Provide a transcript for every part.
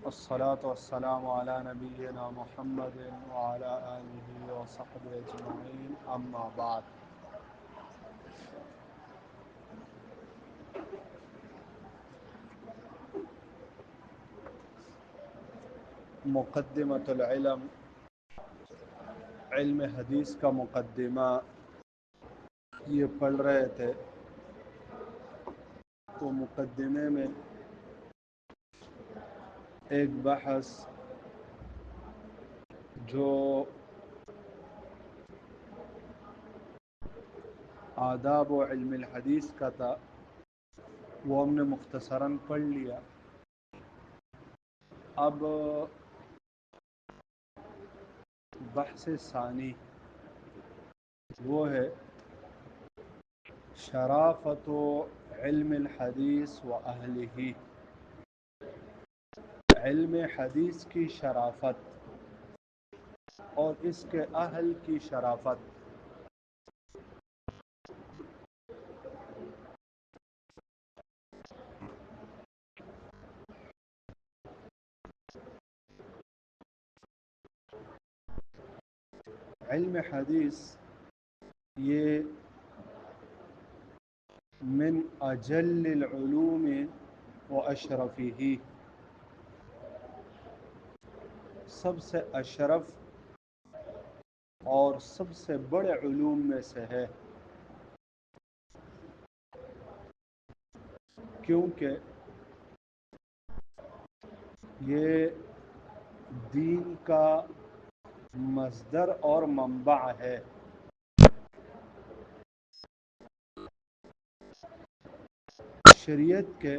الصلاة والسلام على نبينا محمد وعلى آله وصحبه أجمعين أما بعد مقدمۃ العلم، علم حدیث کا مقدمہ یہ پڑھ رہے تھے تو مقدمے میں ایک بحث جو آداب و علم الحدیث کا تھا وہ ہم نے مختصراً پڑھ لیا۔ اب بحث ثانی وہ ہے شرافت و علم الحدیث و اہلہ، علم حدیث کی شرافت اور اس کے اہل کی شرافت۔ علم حدیث یہ من اجل العلوم و اشرفہ، سب سے اشرف اور سب سے بڑے علوم میں سے ہے، کیونکہ یہ دین کا مصدر اور منبع ہے۔ شریعت کے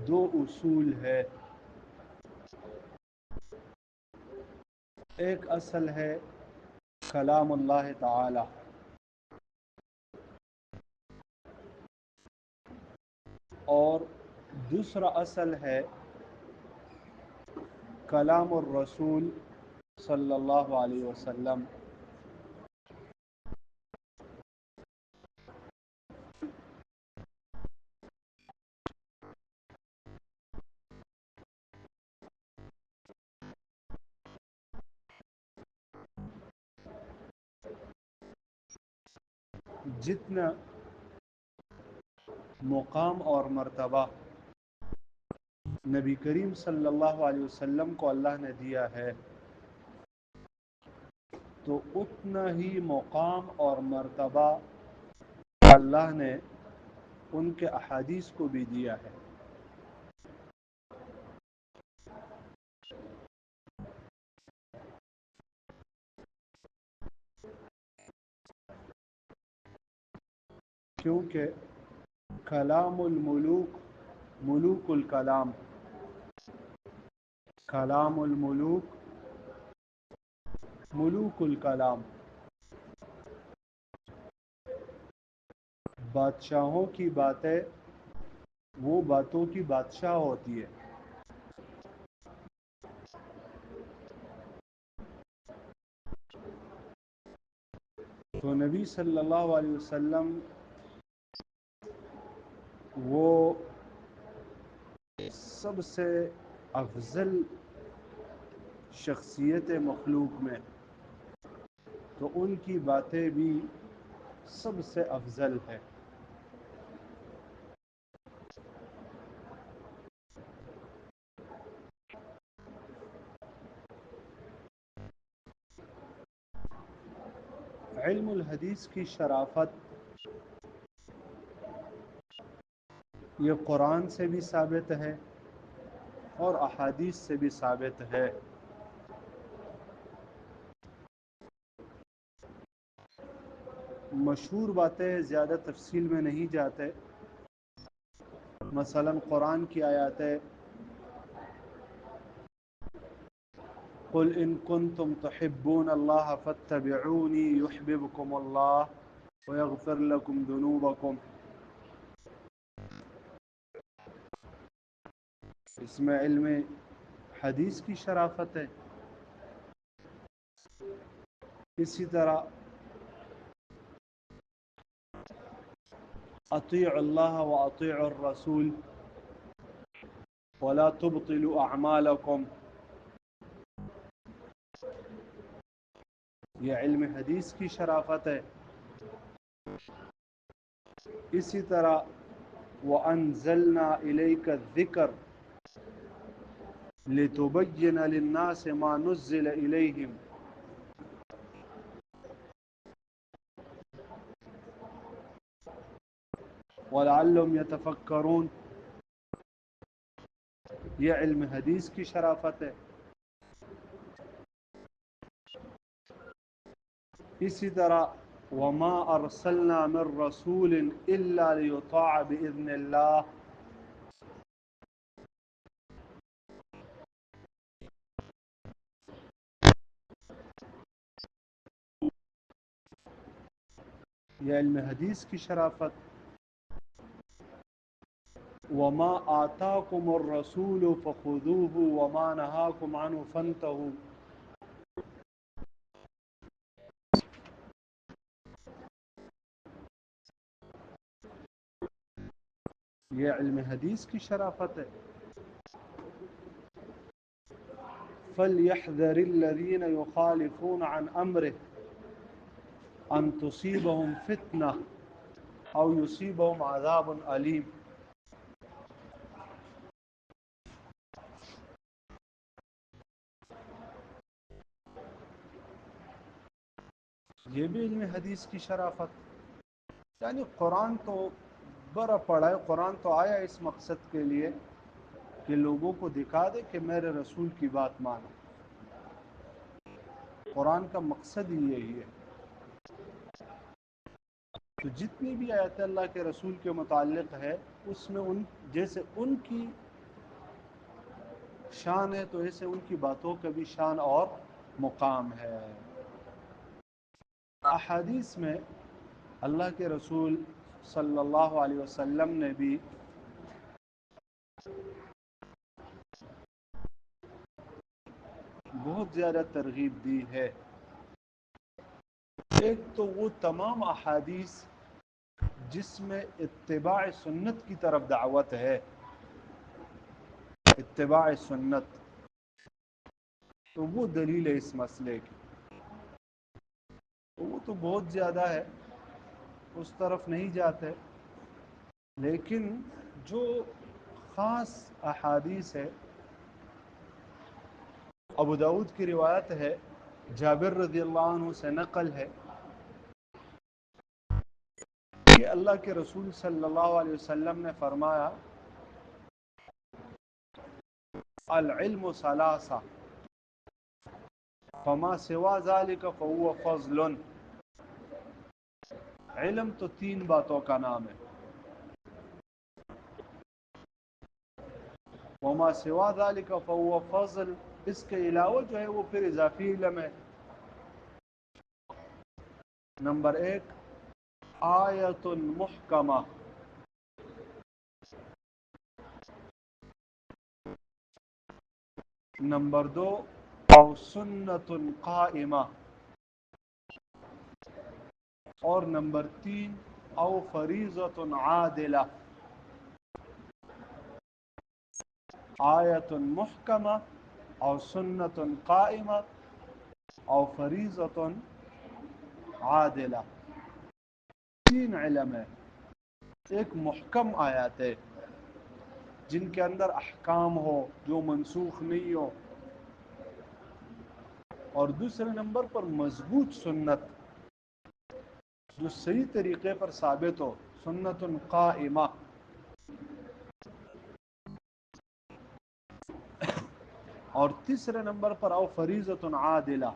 دو اصول ہے، ایک اصل ہے کلام اللہ تعالی، اور دوسرا اصل ہے کلام الرسول صلی اللہ علیہ وسلم۔ جتنا مقام اور مرتبہ نبی کریم صلی اللہ علیہ وسلم کو اللہ نے دیا ہے، تو اتنا ہی مقام اور مرتبہ اللہ نے ان کے احادیث کو بھی دیا ہے۔ کیونکہ کلام الملوک ملوک الکلام، کلام الملوک ملوک الکلام، بادشاہوں کی باتیں وہ باتوں کی بادشاہ ہوتی ہے۔ تو نبی صلی اللہ علیہ وسلم وہ سب سے افضل شخصیت مخلوق میں، تو ان کی باتیں بھی سب سے افضل ہے۔ علم الحدیث کی شرافت یہ قرآن سے بھی ثابت ہے اور احادیث سے بھی ثابت ہے۔ مشہور باتیں زیادہ تفصیل میں نہیں جاتے، مثلا قرآن کی آیاتیں قل ان کنتم تحبون اللہ فاتبعونی یحببکم اللہ ویغفر لکم ذنوبکم، اس میں علم حدیث کی شرافت ہے۔ اسی طرح اطیعوا اللہ و اطیعوا الرسول، ولا تبطلوا اعمالکم، یہ علم حدیث کی شرافت ہے. اسی طرح وَأَنزَلْنَا إِلَيْكَ الذِّكْرَ لِتُبَيِّنَ لِلنَّاسِ مَا نُزِّلَ إِلَيْهِمْ وَلَعَلَّهُمْ يَتَفَكَّرُونَ، یہ علم حدیث کی شرافت ہے. اسی طرح وَمَا أَرْسَلْنَا مِن رَّسُولٍ إِلَّا لِيُطَاعَ بِإِذْنِ اللَّهِ، یہ علم حدیث کی شرافت. وَمَا آتَاكُمُ الرَّسُولُ فَخُذُوهُ وَمَا نَهَاكُمْ عَنْهُ فَانْتَهُوا، یہ علم حدیث کی شرافت ہے. فَلْيَحْذَرِ الَّذِينَ يُخَالِفُونَ عَنْ أَمْرِهِ أَن تُصِيبَهُمْ فِتْنَةٌ أَوْ يُصِيبَهُمْ عَذَابٌ أَلِيمٌ. یہ بھی علم حدیث کی شرافت. یعنی قرآن تو برا پڑا ہے، قرآن تو آیا اس مقصد کے لیے کہ لوگوں کو دکھا دے کہ میرے رسول کی بات مانو. قرآن کا مقصد ہی یہی ہے. تو جتنی بھی آیت اللہ کے رسول کے متعلق ہے اس میں جیسے ان کی شان ہے تو ایسے ان کی باتوں کا بھی شان اور مقام ہے. احادیث میں اللہ کے رسول صلی اللہ علیہ وسلم نے بھی بہت زیادہ ترغیب دی ہے. ایک تو وہ تمام احادیث جس میں اتباع سنت کی طرف دعوت ہے، اتباع سنت، تو وہ دلیل ہے اس مسئلے کی. وہ تو بہت زیادہ ہے، اس طرف نہیں جاتے. لیکن جو خاص احادیث ہے، ابو داؤد کی روایت ہے، جابر رضی اللہ عنہ سے نقل ہے کہ اللہ کے رسول صلی اللہ علیہ وسلم نے فرمایا العلم ثلاثہ فما سوا ذلك فهو فضل. علم تو تین باتوں کا نام ہے، وما سوا ذلك فهو فضل، اس کے علاوہ جو ہے وہ پھر اضافی علم ہے. نمبر ایک آیت محکمہ، نمبر دو او سنت قائمہ، اور نمبر تین او فریضۃ عادلہ. آیت محکمہ او سنت قائمہ او فریضۃ عادلہ، تین علم ہے. ایک محکم آیات ہے جن کے اندر احکام ہو جو منسوخ نہیں ہو، اور دوسرے نمبر پر مضبوط سنت جو صحیح طریقے پر ثابت ہو، سنت قائمہ. اور تیسرے نمبر پر او فریضۃ عادلہ،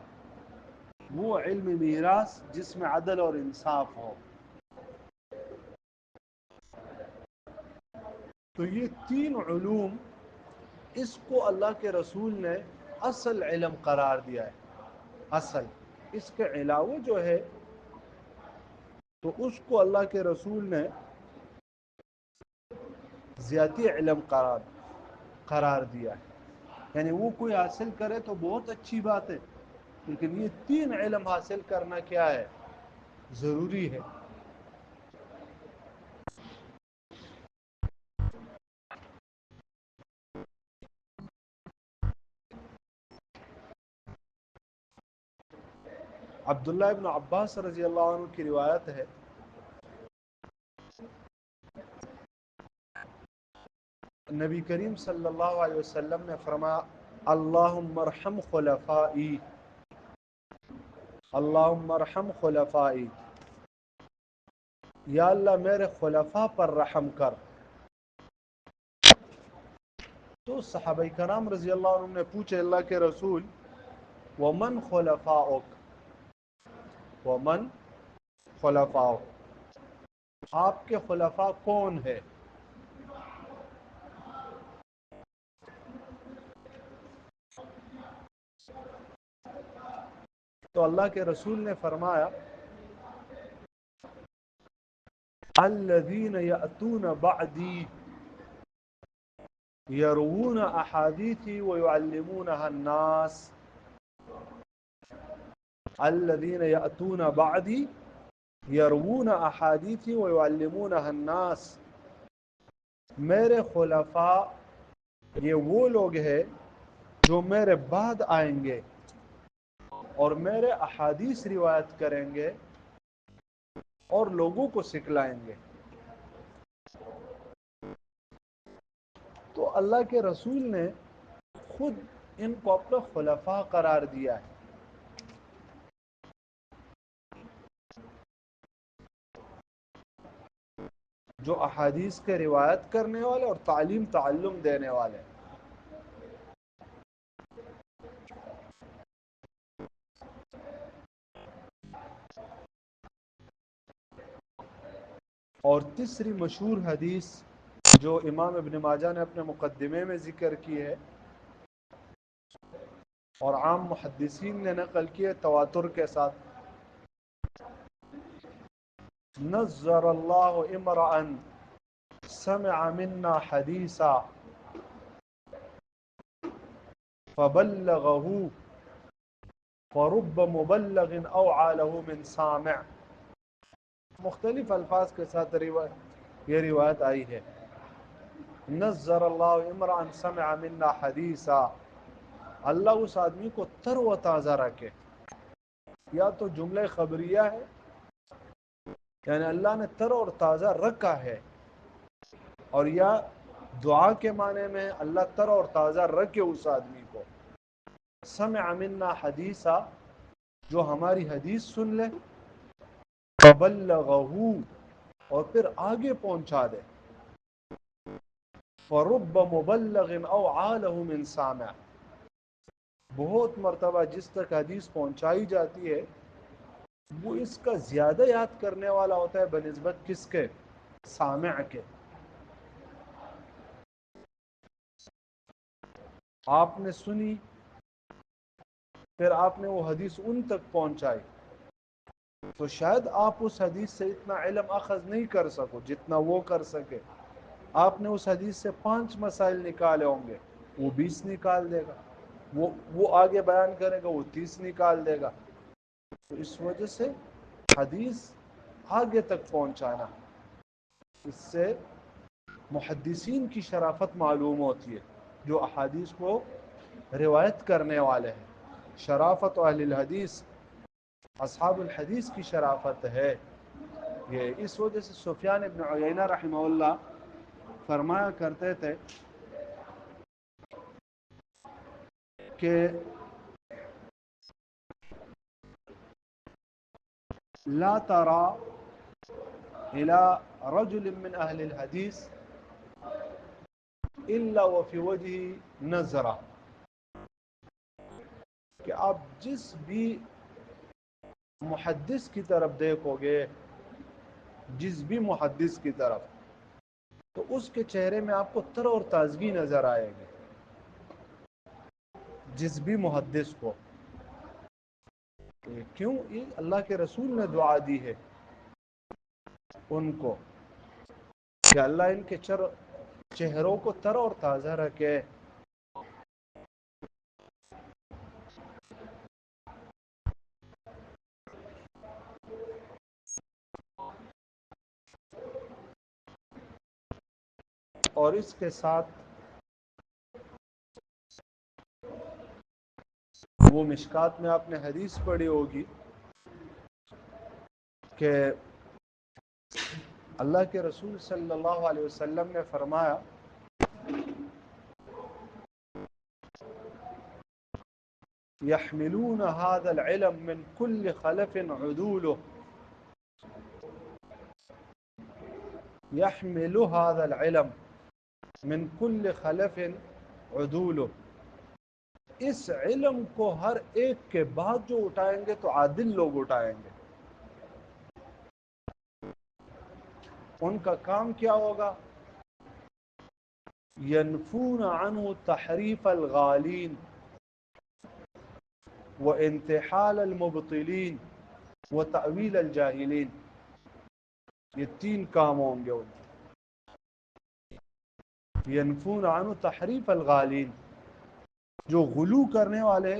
وہ علم میراث جس میں عدل اور انصاف ہو. تو یہ تین علوم، اس کو اللہ کے رسول نے اصل علم قرار دیا ہے. اصل، اس کے علاوہ جو ہے تو اس کو اللہ کے رسول نے زیادتی علم قرار دیا ہے. یعنی وہ کوئی حاصل کرے تو بہت اچھی بات ہے، لیکن یہ تین علم حاصل کرنا کیا ہے؟ ضروری ہے. عبداللہ ابن عباس رضی اللہ عنہ کی روایت ہے، نبی کریم صلی اللہ علیہ وسلم نے فرمایا اللہم ارحم خلفائی، اللہم ارحم خلفائی، یا اللہ میرے خلفاء پر رحم کر۔ تو صحابہ کرام رضی اللہ عنہ نے پوچھے اللہ کے رسول ومن خلفاؤک، ومن خلفاؤک، آپ کے خلفاء کون ہے؟ تو اللہ کے رسول نے فرمایا الذین یأتون بعدی یروون احادیثی ویعلمونها الناس، الذین یأتون بعدی یروون احادیثی ویعلمونها الناس، میرے خلفاء یہ وہ لوگ ہیں جو میرے بعد آئیں گے اور میرے احادیث روایت کریں گے اور لوگوں کو سکھلائیں گے۔ تو اللہ کے رسول نے خود ان کو اپنا خلفاء قرار دیا ہے۔ جو احادیث کے روایت کرنے والے اور تعلیم تعلم دینے والے۔ اور تیسری مشہور حدیث جو امام ابن ماجہ نے اپنے مقدمے میں ذکر کی ہے اور عام محدثین نے نقل کی ہے تواتر کے ساتھ، نظر اللہ امرأ سمع منا حدیثا فبلغه فرب مبلغ اوعى له من سامع۔ مختلف الفاظ کے ساتھ یہ روایت آئی ہے، نظر اللہ امرأ سمع منا حدیثا، اللہ اس آدمی کو تر و تازہ رکھے۔ یا تو جملہ خبریہ ہے، یعنی اللہ نے تر اور تازہ رکھا ہے، اور یا دعا کے معنی میں اللہ تر اور تازہ رکھے اس آدمی کو۔ سمع منا حدیثا، جو ہماری حدیث سن لے، فبلغہ، اور پھر آگے پہنچا دے، فرب مبلغ اوعى له من سامع، بہت مرتبہ جس تک حدیث پہنچائی جاتی ہے وہ اس کا زیادہ یاد کرنے والا ہوتا ہے بنسبت کس کے؟ سامع کے۔ آپ نے سنی، پھر آپ نے وہ حدیث ان تک پہنچائی، تو شاید آپ اس حدیث سے اتنا علم اخذ نہیں کر سکو جتنا وہ کر سکے۔ آپ نے اس حدیث سے 5 مسائل نکالے ہوں گے، وہ 20 نکال دے گا، وہ آگے بیان کرے گا، وہ 30 نکال دے گا۔ تو اس وجہ سے حدیث آگے تک پہنچانا، اس سے محدثین کی شرافت معلوم ہوتی ہے جو احادیث کو روایت کرنے والے ہیں۔ شرافت اہل الحدیث، اصحاب الحدیث کی شرافت ہے یہ۔ اس وجہ سے سفیان ابن عیینہ رحمہ اللہ فرمایا کرتے تھے کہ لا ترى الى رجل من اہل الحدیث الا وفي وجهه نظرہ، کہ آپ جس بھی محدث کی طرف دیکھو گے، جس بھی محدث کی طرف، تو اس کے چہرے میں آپ کو تر اور تازگی نظر آئے گی، جس بھی محدث کو۔ کیوں؟ یہ اللہ کے رسول نے دعا دی ہے ان کو کہ اللہ ان کے چہروں کو تر اور تازہ رکھے۔ اور اس کے ساتھ وہ مشکات میں آپ نے حدیث پڑھی ہوگی کہ اللہ کے رسول صلی اللہ علیہ وسلم نے فرمایا يحملون هذا العلم من كل خلف عدوله يحمل هذا العلم من كل خلف عدوله، اس علم کو ہر ایک کے بعد جو اٹھائیں گے تو عادل لوگ اٹھائیں گے. ان کا کام کیا ہوگا؟ ينفون عنه تحریف الغالین وانتحال المبطلین وتأویل الجاہلین. یہ تین کام ہوں گے ان کے. ينفون عنه تحریف الغالین، جو غلو کرنے والے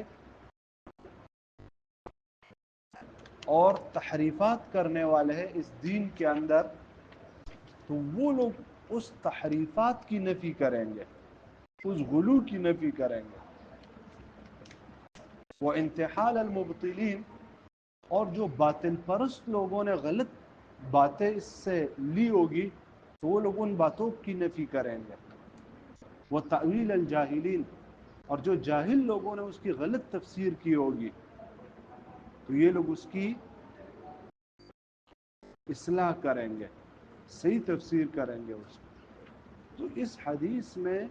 اور تحریفات کرنے والے ہیں اس دین کے اندر، تو وہ لوگ اس تحریفات کی نفی کریں گے، اس غلو کی نفی کریں گے. وہ انتحال المبطلین، اور جو باطل پرست لوگوں نے غلط باتیں اس سے لی ہوگی تو وہ لوگ ان باتوں کی نفی کریں گے. وہ تأویل الجاہلین، اور جو جاہل لوگوں نے اس کی غلط تفسیر کی ہوگی تو یہ لوگ اس کی اصلاح کریں گے، صحیح تفسیر کریں گے اس کی. تو اس حدیث میں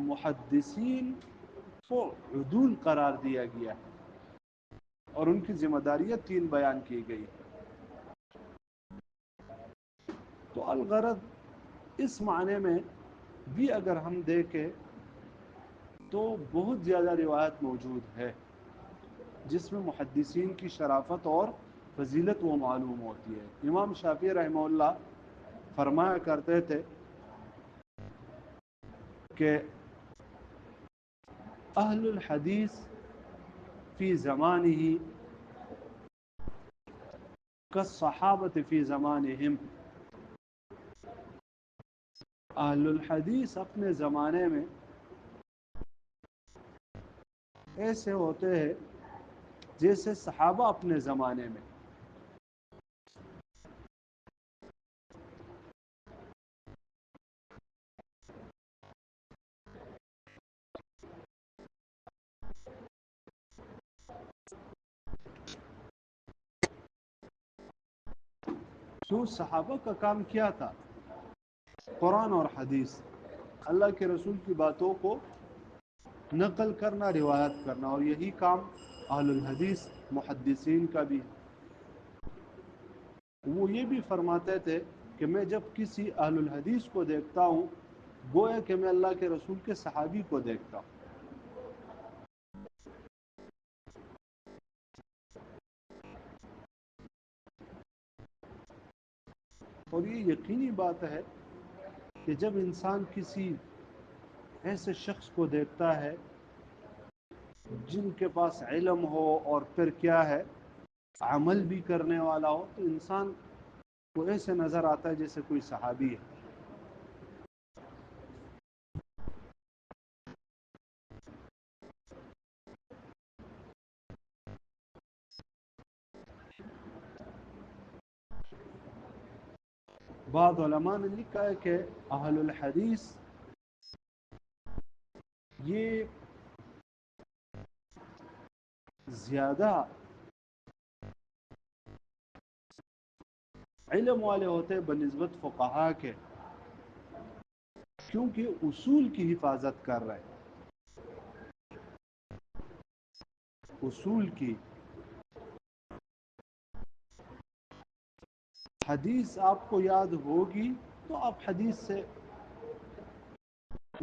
محدثین کو عدول قرار دیا گیا اور ان کی ذمہ داریاں تین بیان کی گئی. تو الغرض اس معنی میں بھی اگر ہم دیکھیں تو بہت زیادہ روایت موجود ہے جس میں محدثین کی شرافت اور فضیلت وہ معلوم ہوتی ہے. امام شافعی رحمہ اللہ فرمایا کرتے تھے کہ اہل الحدیث فی زمانہ کالصحابۃ فی زمانہم. اہل الحدیث اپنے زمانے میں ایسے ہوتے ہیں جیسے صحابہ اپنے زمانے میں. تو صحابہ کا کام کیا تھا؟ قرآن اور حدیث، اللہ کے رسول کی باتوں کو نقل کرنا، روایت کرنا، اور یہی کام اہل الحدیث محدثین کا بھی. وہ یہ بھی فرماتے تھے کہ میں جب کسی اہل الحدیث کو دیکھتا ہوں گویا کہ میں اللہ کے رسول کے صحابی کو دیکھتا ہوں. اور یہ یقینی بات ہے کہ جب انسان کسی ایسے شخص کو دیکھتا ہے جن کے پاس علم ہو اور پھر کیا ہے عمل بھی کرنے والا ہو، تو انسان کو ایسے نظر آتا ہے جیسے کوئی صحابی ہے. بعض علماء نے لکھا ہے کہ اہل الحدیث یہ زیادہ علم والے ہوتے بنسبت فقہا کے، کیونکہ اصول کی حفاظت کر رہے ہیں. اصول کی حدیث آپ کو یاد ہوگی تو آپ حدیث سے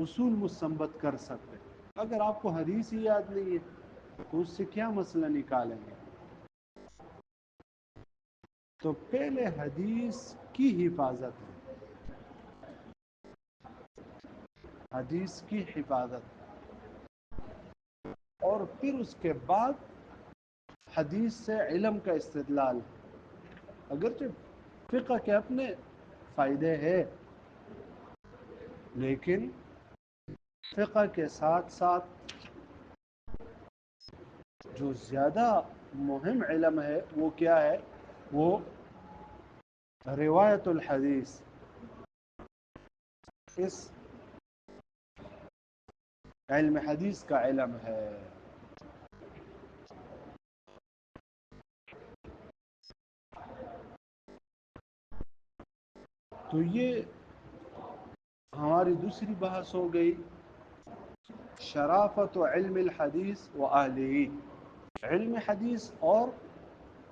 اصول مستنبط کر سکتے. اگر آپ کو حدیث ہی یاد نہیں ہے تو اس سے کیا مسئلہ نکالیں گے؟ تو پہلے حدیث کی حفاظت ہے، حدیث کی حفاظت، اور پھر اس کے بعد حدیث سے علم کا استدلال. اگرچہ فقہ کے اپنے فائدے ہیں لیکن فقہ کے ساتھ ساتھ جو زیادہ مهم علم ہے وہ کیا ہے؟ وہ روایت الحدیث. اس علم حدیث کا علم ہے. تو یہ ہماری دوسری بحث ہو گئی شرافت و علم الحدیث و اہلہ. علم حدیث اور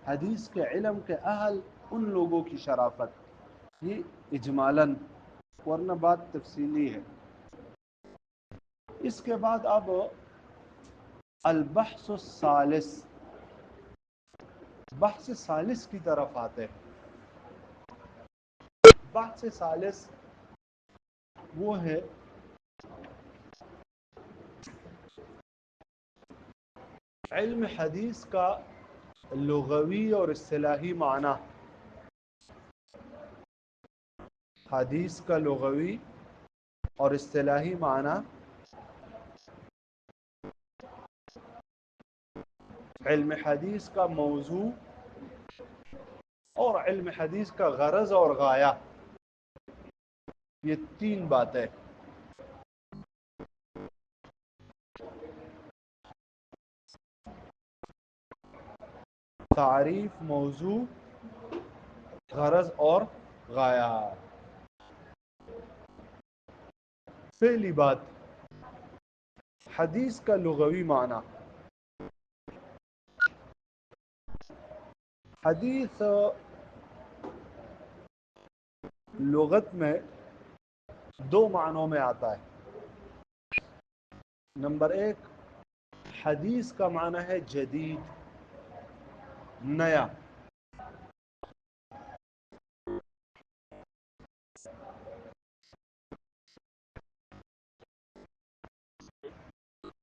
حدیث کے علم کے اہل ان لوگوں کی شرافت، یہ اجمالاً، ورنہ بات تفصیلی ہے. اس کے بعد اب البحث الثالث، بحث ثالث کی طرف آتے ہیں. بحث ثالث وہ ہے علم حدیث کا لغوی اور اصطلاحی معنی. حدیث کا لغوی اور اصطلاحی معنی، علم حدیث کا موضوع اور علم حدیث کا غرض اور غایہ. یہ تین باتیں. تعریف، موضوع، غرض اور غایہ. پہلی بات، حدیث کا لغوی معنی. حدیث لغت میں دو معنوں میں آتا ہے. نمبر ایک، حدیث کا معنی ہے جدید، نیا.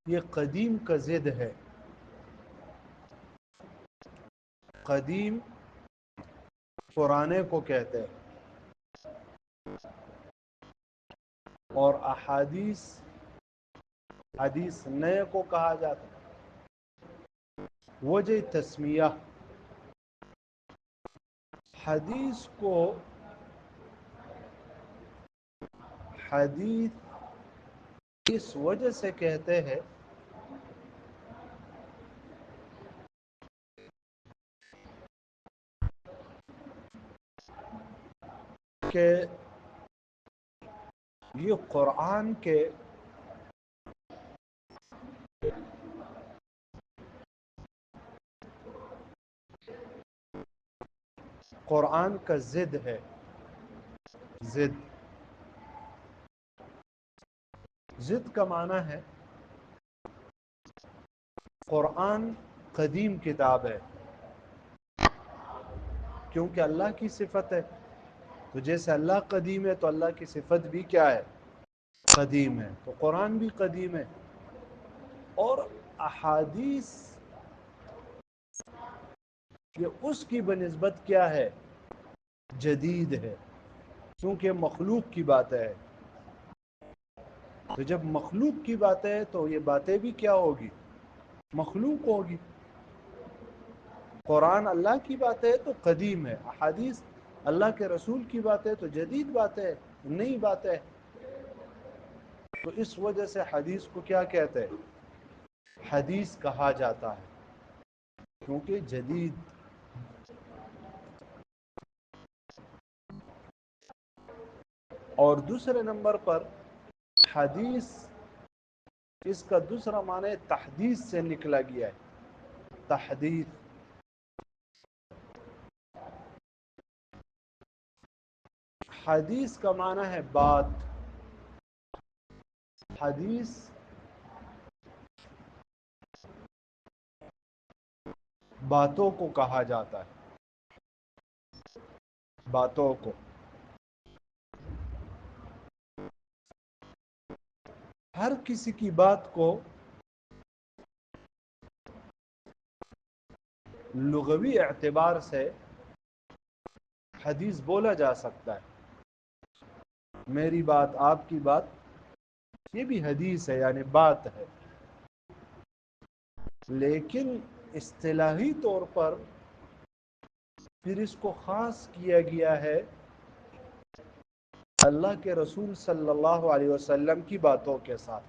یہ قدیم کا ضد ہے. قدیم پرانے کو کہتے ہیں، اور احادیث، حدیث نئے کو کہا جاتا ہے. وجہ تسمیہ، حدیث کو حدیث اس وجہ سے کہتے ہیں کہ یہ قرآن کا ضد ہے. ضد، ضد کا معنی ہے قرآن قدیم کتاب ہے، کیونکہ اللہ کی صفت ہے. تو جیسے اللہ قدیم ہے تو اللہ کی صفت بھی کیا ہے؟ قدیم ہے. تو قرآن بھی قدیم ہے. اور احادیث یہ اس کی بنسبت کیا ہے؟ جدید ہے، کیونکہ مخلوق کی بات ہے. تو جب مخلوق کی بات ہے تو یہ باتیں بھی کیا ہوگی؟ مخلوق ہوگی. قرآن اللہ کی بات ہے تو قدیم ہے، احادیث اللہ کے رسول کی بات ہے تو جدید بات ہے، نئی بات ہے. تو اس وجہ سے حدیث کو کیا کہتے ہیں؟ حدیث کہا جاتا ہے، کیونکہ جدید. اور دوسرے نمبر پر حدیث، اس کا دوسرا معنی تحدیث سے نکلا گیا ہے. تحدیث، حدیث کا معنی ہے بات. حدیث باتوں کو کہا جاتا ہے. باتوں کو. ہر کسی کی بات کو لغوی اعتبار سے حدیث بولا جا سکتا ہے. میری بات، آپ کی بات، یہ بھی حدیث ہے، یعنی بات ہے. لیکن اصطلاحی طور پر پھر اس کو خاص کیا گیا ہے اللہ کے رسول صلی اللہ علیہ وسلم کی باتوں کے ساتھ.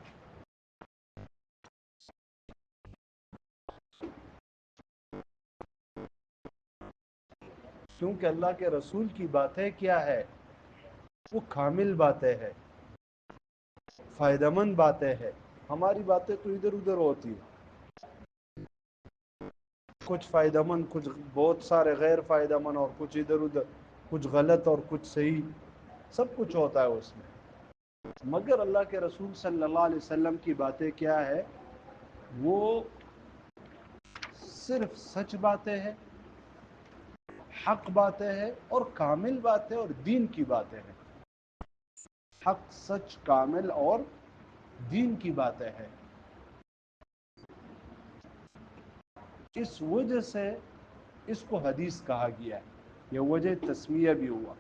کیونکہ اللہ کے رسول کی باتیں کیا ہے؟ وہ کامل باتیں ہیں، فائدہ مند باتیں ہیں. ہماری باتیں تو ادھر ادھر ہوتی ہیں، کچھ فائدہ مند، کچھ بہت سارے غیر فائدہ مند، اور کچھ ادھر ادھر، کچھ غلط اور کچھ صحیح، سب کچھ ہوتا ہے اس میں. مگر اللہ کے رسول صلی اللہ علیہ وسلم کی باتیں کیا ہے؟ وہ صرف سچ باتیں ہیں، حق باتیں ہیں، اور کامل باتیں اور دین کی باتیں ہیں. حق، سچ، کامل اور دین کی باتیں ہیں. اس وجہ سے اس کو حدیث کہا گیا ہے. یہ وجہ تسمیہ بھی ہوا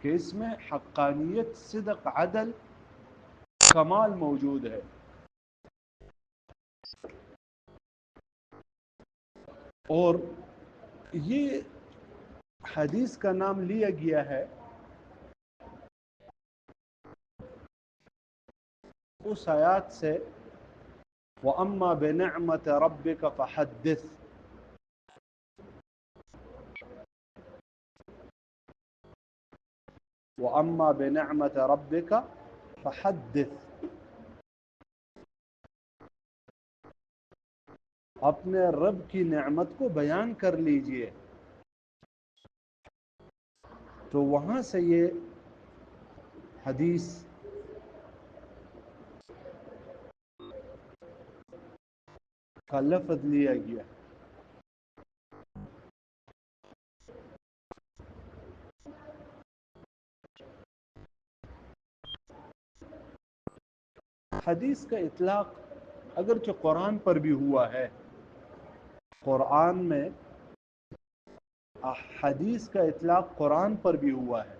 کہ اس میں حقانیت، صدق، عدل، کمال موجود ہے. اور یہ حدیث کا نام لیا گیا ہے اس آیات سے، وَأَمَّا بِنِعْمَةِ رَبِّكَ فَحَدِّثْ. وَأَمَّا بِنِعْمَةِ رَبِّكَ فَحَدِّثْ. اپنے رب کی نعمت کو بیان کر لیجئے. تو وہاں سے یہ حدیث کا لفظ لیا گیا. حدیث کا اطلاق اگرچہ قرآن پر بھی ہوا ہے. قرآن میں حدیث کا اطلاق قرآن پر بھی ہوا ہے.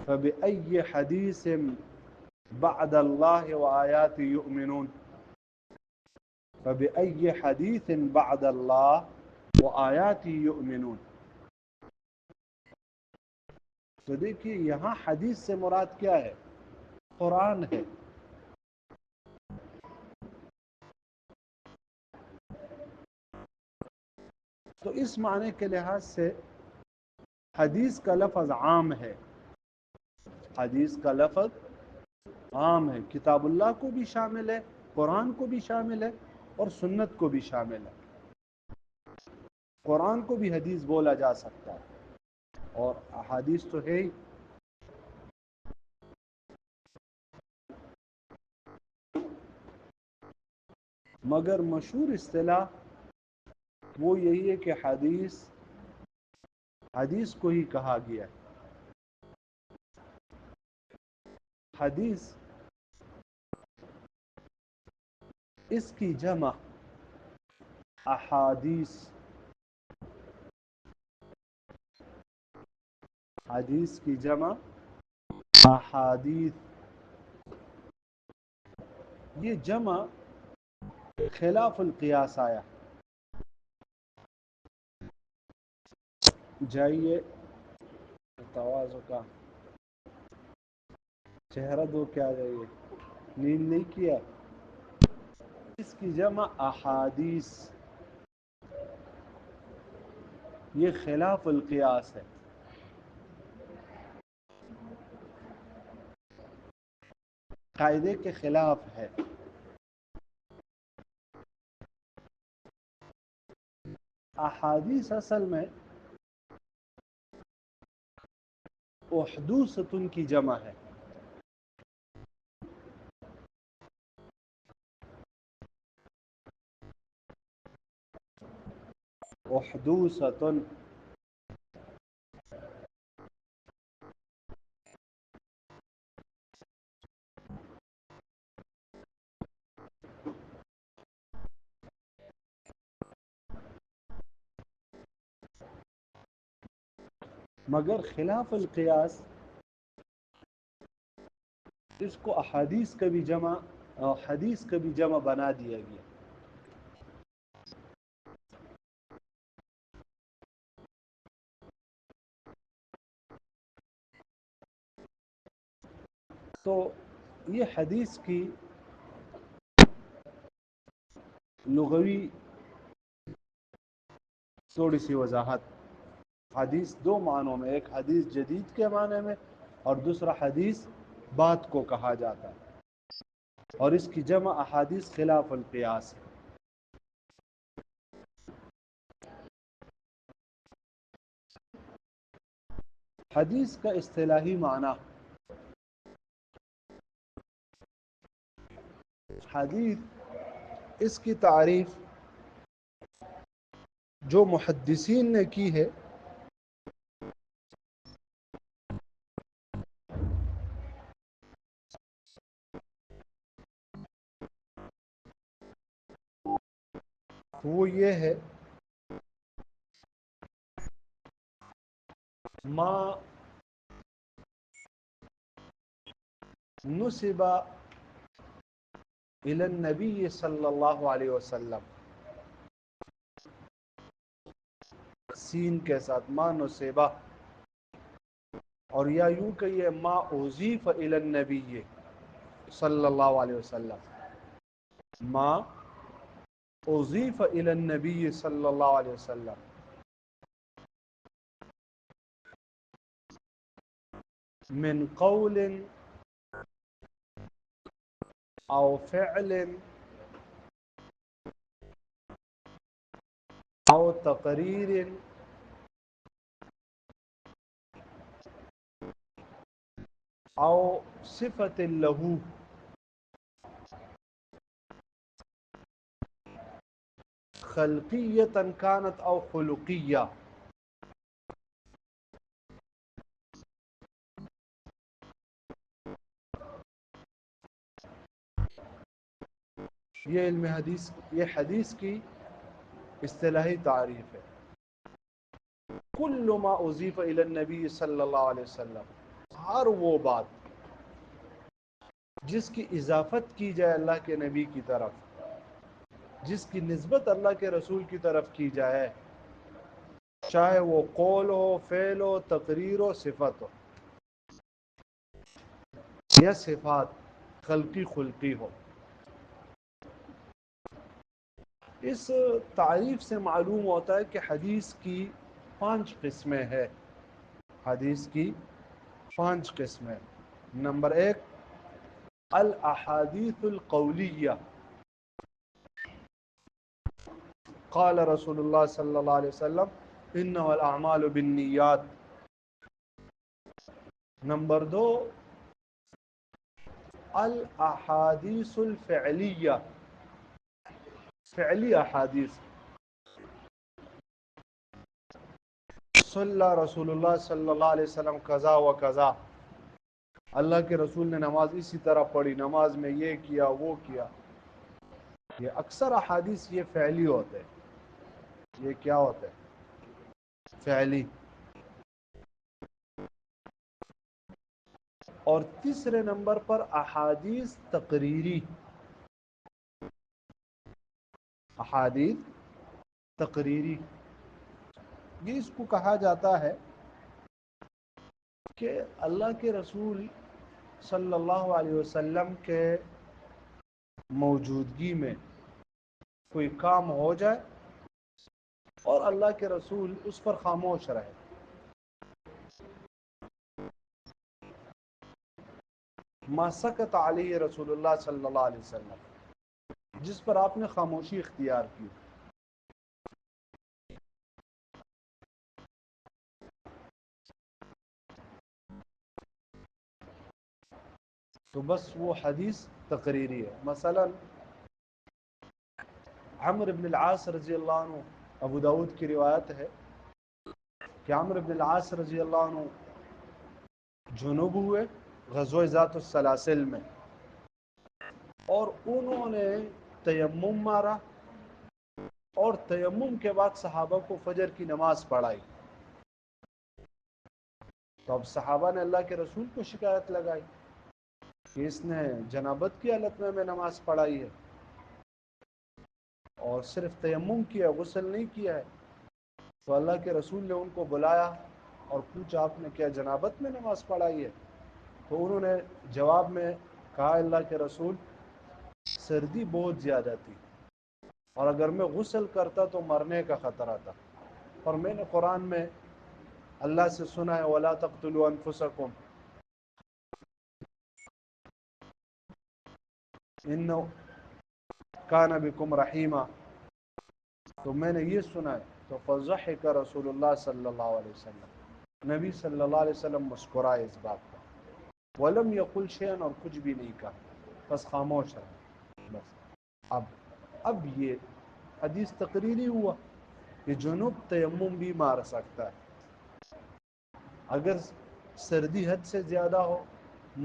فَبِأَيِّ حَدِيثٍ بَعْدَ اللَّهِ وَآيَاتِهِ يُؤْمِنُونَ. فَبِأَيِّ حَدِيثٍ بَعْدَ اللَّهِ وَآيَاتِهِ يُؤْمِنُونَ. تو دیکھیے یہاں حدیث سے مراد کیا ہے؟ قرآن ہے. تو اس معنی کے لحاظ سے حدیث کا لفظ عام ہے. حدیث کا لفظ عام ہے، کتاب اللہ کو بھی شامل ہے، قرآن کو بھی شامل ہے، اور سنت کو بھی شامل ہے. قرآن کو بھی حدیث بولا جا سکتا ہے، اور احادیث تو ہے ہی. مگر مشہور اصطلاح وہ یہی ہے کہ حدیث کو ہی کہا گیا. حدیث اس کی جمع احادیث. حدیث کی جمع احادیث. یہ جمع خلاف القیاس آیا. جائیے توازو کا چہرہ دو کے آ جائیے. نیند نہیں کیا؟ اس کی جمع احادیث. یہ خلاف القیاس ہے. قاعدے کے خلاف ہے. احادیث اصل میں احدوثۃ کی جمع ہے. احدوثۃ. مگر خلاف القیاس اس کو احادیث کا بھی جمع حدیث کا بھی جمع بنا دیا گیا. تو یہ حدیث کی لغوی تھوڑی سی وضاحت. حدیث دو معنوں میں، ایک حدیث جدید کے معنی میں اور دوسرا حدیث بات کو کہا جاتا ہے، اور اس کی جمع احادیث خلاف القیاس ہے. حدیث کا اصطلاحی معنی، حدیث اس کی تعریف جو محدثین نے کی ہے وہ یہ ہے: ما نسب الى النبی صلی اللہ علیہ وسلم، سین کے ساتھ ما نسبہ، اور یا یوں کہیے ما اضیف الی النبی صلی اللہ علیہ وسلم، ما اضیف الی النبی صلی اللہ علیہ وسلم، من قول او فعل او تقریر او صفت له، خلقیتا کانت او خلقیہ. یہ علم حدیث، یہ حدیث کی اصطلاحی تعریف ہے. کل ما اضیف الی النبی صلی اللہ علیہ وسلم، ہر وہ بات جس کی اضافت کی جائے اللہ کے نبی کی طرف، جس کی نسبت اللہ کے رسول کی طرف کی جائے، چاہے وہ قول ہو، فعل ہو، تقریر ہو، صفت ہو، یا صفات خلقی خلقی ہو. اس تعریف سے معلوم ہوتا ہے کہ حدیث کی 5 قسمیں ہیں. حدیث کی 5 قسمیں. نمبر 1، الاحادیث القولیہ، قال رسول اللہ صلی اللہ علیہ وسلم انما الاعمال بالنیات. نمبر 2، الاحادیث الفعلیہ، فعلی احادیث، صلی رسول اللہ صلی اللہ علیہ وسلم قضا و قضا، اللہ کے رسول نے نماز اسی طرح پڑھی، نماز میں یہ کیا وہ کیا. یہ اکثر احادیث یہ فعلی ہوتے ہیں. یہ کیا ہوتے ہیں؟ فعلی. اور تیسرے نمبر پر احادیث تقریری، احادیث تقریری. یہ اس کو کہا جاتا ہے کہ اللہ کے رسول صلی اللہ علیہ وسلم کے موجودگی میں کوئی کام ہو جائے اور اللہ کے رسول اس پر خاموش رہے. ما سکت علیہ رسول اللہ صلی اللہ علیہ وسلم، جس پر آپ نے خاموشی اختیار کی. تو بس وہ حدیث تقریری ہے. مثلا عمرو بن العاص رضی اللہ عنہ، ابو داود کی روایت ہے کہ عمرو بن العاص رضی اللہ عنہ جنوب ہوئے غزوہ ذات السلاسل میں، اور انہوں نے تیمم مارا، اور تیمم کے بعد صحابہ کو فجر کی نماز پڑھائی. تو اب صحابہ نے اللہ کے رسول کو شکایت لگائی کہ اس نے جنابت کی حالت میں نماز پڑھائی ہے اور صرف تیمم کیا، غسل نہیں کیا ہے. تو اللہ کے رسول نے ان کو بلایا اور پوچھا آپ نے کیا جنابت میں نماز پڑھائی ہے؟ تو انہوں نے جواب میں کہا اللہ کے رسول سردی بہت زیادہ تھی اور اگر میں غسل کرتا تو مرنے کا خطرہ تھا، اور میں نے قرآن میں اللہ سے سنا ہے وَلَا تَقْتُلُوا أَنفُسَكُمْ إِنَّهُ كَانَ بِكُمْ رَحِيمًا. تو میں نے یہ سنا ہے. تو فضحک رسول اللہ صلی اللہ علیہ وسلم، نبی صلی اللہ علیہ وسلم مسکرائے اس بات پر. ولم یقل شیئا، اور کچھ بھی نہیں کہا، بس خاموش رہا. بس اب یہ حدیث تقریری ہوا کہ جنوب تیمم بھی مار سکتا ہے. اگر سردی حد سے زیادہ ہو،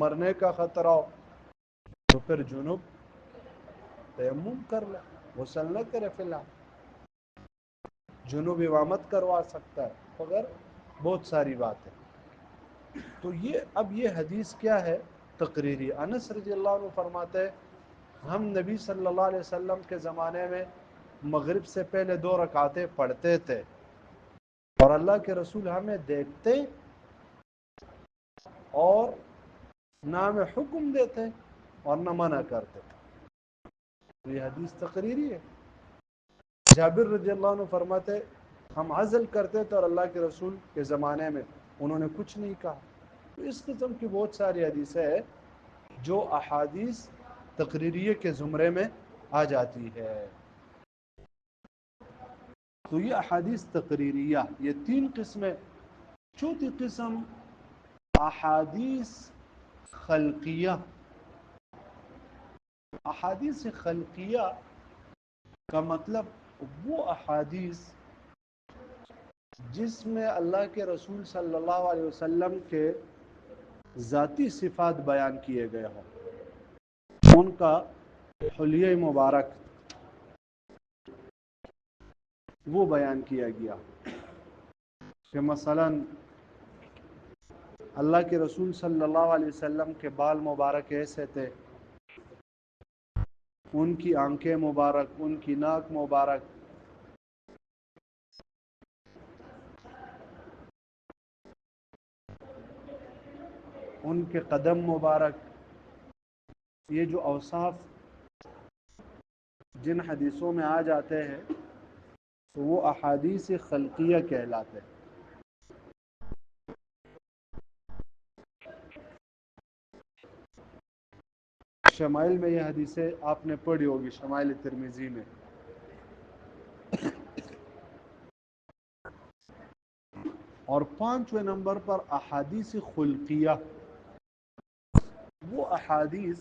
مرنے کا خطرہ ہو، تو پھر جنوب تیمم کر لے، غسل نہ کرے. فی الحال جنوب امامت کروا سکتا ہے، مگر بہت ساری بات ہے. تو اب یہ حدیث کیا ہے؟ تقریری. انس رضی اللہ عنہ فرماتے ہیں ہم نبی صلی اللہ علیہ وسلم کے زمانے میں مغرب سے پہلے 2 رکعتیں پڑھتے تھے اور اللہ کے رسول ہمیں دیکھتے اور نہ ہمیں حکم دیتے اور نہ منع کرتے. تو یہ حدیث تقریری ہے. جابر رضی اللہ عنہ فرماتے ہم عزل کرتے تھے اور اللہ کے رسول کے زمانے میں انہوں نے کچھ نہیں کہا. تو اس قسم کی بہت ساری حدیثیں ہیں جو احادیث تقریریہ کے زمرے میں آ جاتی ہے. تو یہ احادیث تقریریہ، یہ 3 قسمیں. چوتھی قسم احادیث خلقیہ. احادیث خلقیہ کا مطلب وہ احادیث جس میں اللہ کے رسول صلی اللہ علیہ وسلم کے ذاتی صفات بیان کیے گئے ہوں، ان کا حلیہ مبارک وہ بیان کیا گیا کہ مثلا اللہ کے رسول صلی اللہ علیہ وسلم کے بال مبارک ایسے تھے، ان کی آنکھیں مبارک، ان کی ناک مبارک، ان کے قدم مبارک. یہ جو اوصاف جن حدیثوں میں آ جاتے ہیں تو وہ احادیث خلقیہ کہلاتے ہیں. شمائل میں یہ حدیثیں آپ نے پڑھی ہوگی، شمائل ترمذی میں. اور 5ویں نمبر پر احادیث خلقیہ، وہ احادیث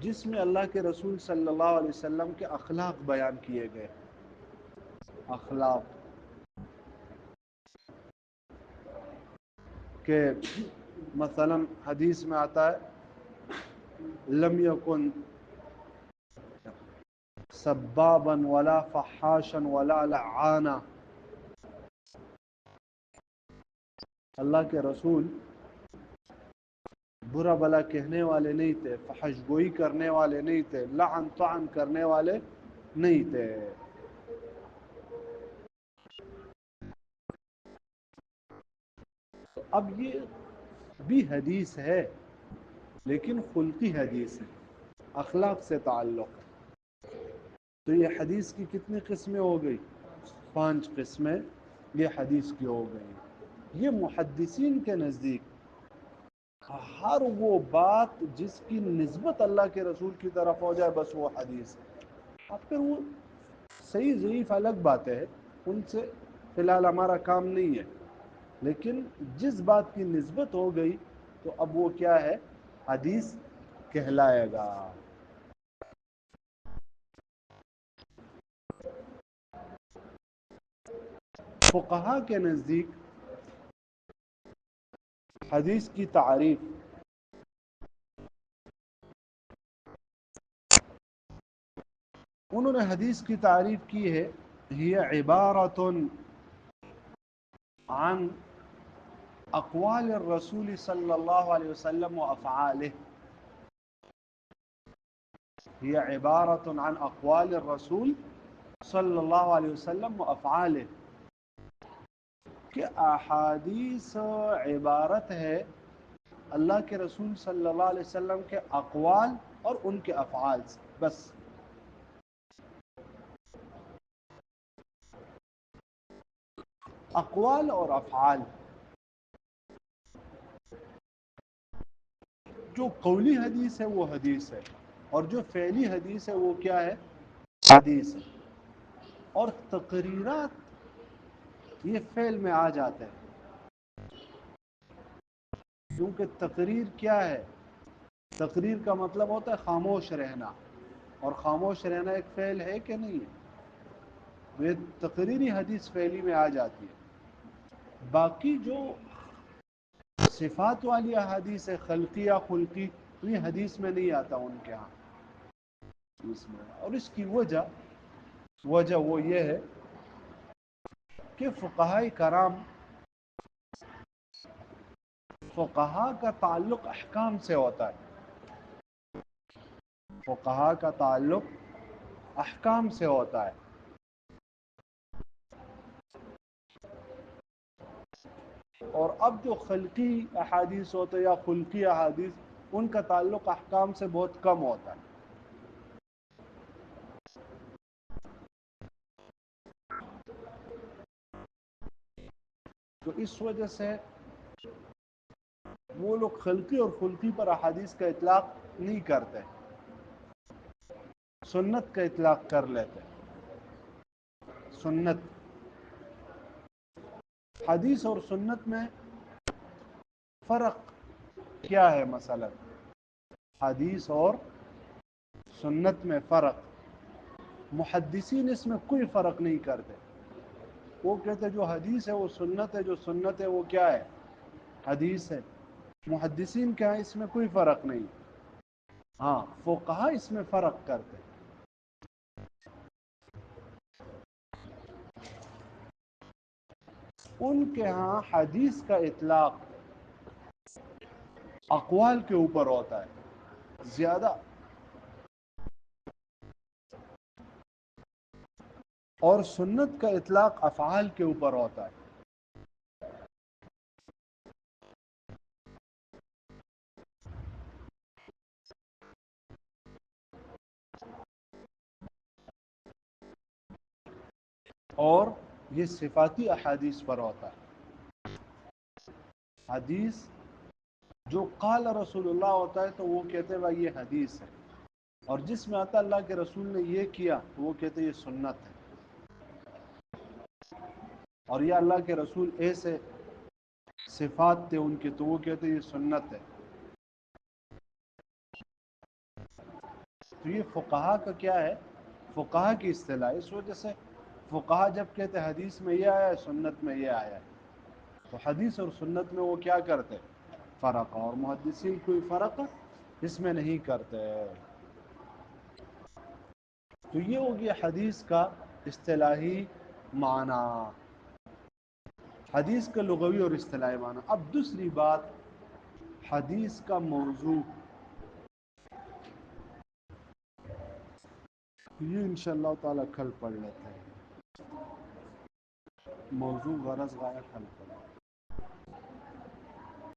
جس میں اللہ کے رسول صلی اللہ علیہ وسلم کے اخلاق بیان کیے گئے. اخلاق کہ مثلا حدیث میں آتا ہے لم یکن سبابا ولا فحاشا ولا لعانا. اللہ کے رسول برا بلا کہنے والے نہیں تھے، فحش گوئی کرنے والے نہیں تھے، لعن طعن کرنے والے نہیں تھے. اب یہ بھی حدیث ہے لیکن خلقی حدیث ہے، اخلاق سے تعلق ہے. تو یہ حدیث کی کتنی قسمیں ہو گئی؟ 5 قسمیں یہ حدیث کی ہو گئی. یہ محدثین کے نزدیک ہر وہ بات جس کی نسبت اللہ کے رسول کی طرف ہو جائے بس وہ حدیث ہے. اب پھر وہ صحیح ضعیف الگ بات ہے، ان سے فی الحال ہمارا کام نہیں ہے، لیکن جس بات کی نسبت ہو گئی تو اب وہ کیا ہے؟ حدیث کہلائے گا. فقہا کے نزدیک حدیث کی تعریف انہوں نے حدیث کی تعریف کی ہے ہی عبارت عن اقوال الرسول صلی اللہ علیہ وسلم و افعالہ، هي عبارة عن اقوال الرسول صلی اللہ علیہ وسلم و افعالہ، کہ احادیث عبارت ہے اللہ کے رسول صلی اللہ علیہ وسلم کے اقوال اور ان کے افعال سے، بس۔ اقوال اور افعال، جو قولی حدیث ہے وہ حدیث ہے، اور جو فعلی حدیث ہے وہ کیا ہے؟ حدیث ہے۔ اور تقریرات یہ فعل میں آ جاتے ہیں، کیونکہ تقریر کیا ہے؟ تقریر کا مطلب ہوتا ہے خاموش رہنا، اور خاموش رہنا ایک فعل ہے کہ نہیں ہے؟ یہ تقریری حدیث فعلی میں آ جاتی ہے۔ باقی جو صفات والی احادیث ہے، خلقی یا خلقی، یہ حدیث میں نہیں آتا ان کے ہاں، اس میں۔ اور اس کی وجہ وہ یہ ہے کہ فقہا کا تعلق احکام سے ہوتا ہے، فقہا کا تعلق احکام سے ہوتا ہے، اور اب جو خلقی احادیث ہوتے ہیں یا خلقی احادیث، ان کا تعلق احکام سے بہت کم ہوتا ہے۔ تو اس وجہ سے وہ لوگ خلقی اور خلقی پر احادیث کا اطلاق نہیں کرتے، سنت کا اطلاق کر لیتے۔ سنت، حدیث اور سنت میں فرق کیا ہے؟ مثلا حدیث اور سنت میں فرق، محدثین اس میں کوئی فرق نہیں کرتے، وہ کہتے جو حدیث ہے وہ سنت ہے، جو سنت ہے وہ کیا ہے؟ حدیث ہے۔ محدثین کیا ہے؟ اس میں کوئی فرق نہیں۔ ہاں، فقہا اس میں فرق کرتے، ان کے ہاں حدیث کا اطلاق اقوال کے اوپر ہوتا ہے زیادہ، اور سنت کا اطلاق افعال کے اوپر ہوتا ہے۔ اور یہ صفاتی احادیث پر ہوتا ہے۔ حدیث جو قال رسول اللہ ہوتا ہے تو وہ کہتے ہیں بھائی یہ حدیث ہے، اور جس میں آتا اللہ کے رسول نے یہ کیا تو وہ کہتے ہیں یہ سنت ہے، اور یہ اللہ کے رسول ایسے صفات تھے ان کے تو وہ کہتے ہیں یہ سنت ہے۔ تو یہ فقہا کا کیا ہے؟ فقہا کی اصطلاح، اس وجہ سے فقہا جب کہتے ہیں حدیث میں یہ آیا ہے، سنت میں یہ آیا ہے، تو حدیث اور سنت میں وہ کیا کرتے؟ فرق، اور محدثین کوئی فرق اس میں نہیں کرتے۔ تو یہ ہو گیا حدیث کا اصطلاحی معنی، حدیث کا لغوی اور اصطلاحی معنی۔ اب دوسری بات، حدیث کا موضوع، یہ انشاءاللہ تعالی کل پڑھ لیتے ہیں، موضوع غرض غایت حل پڑھ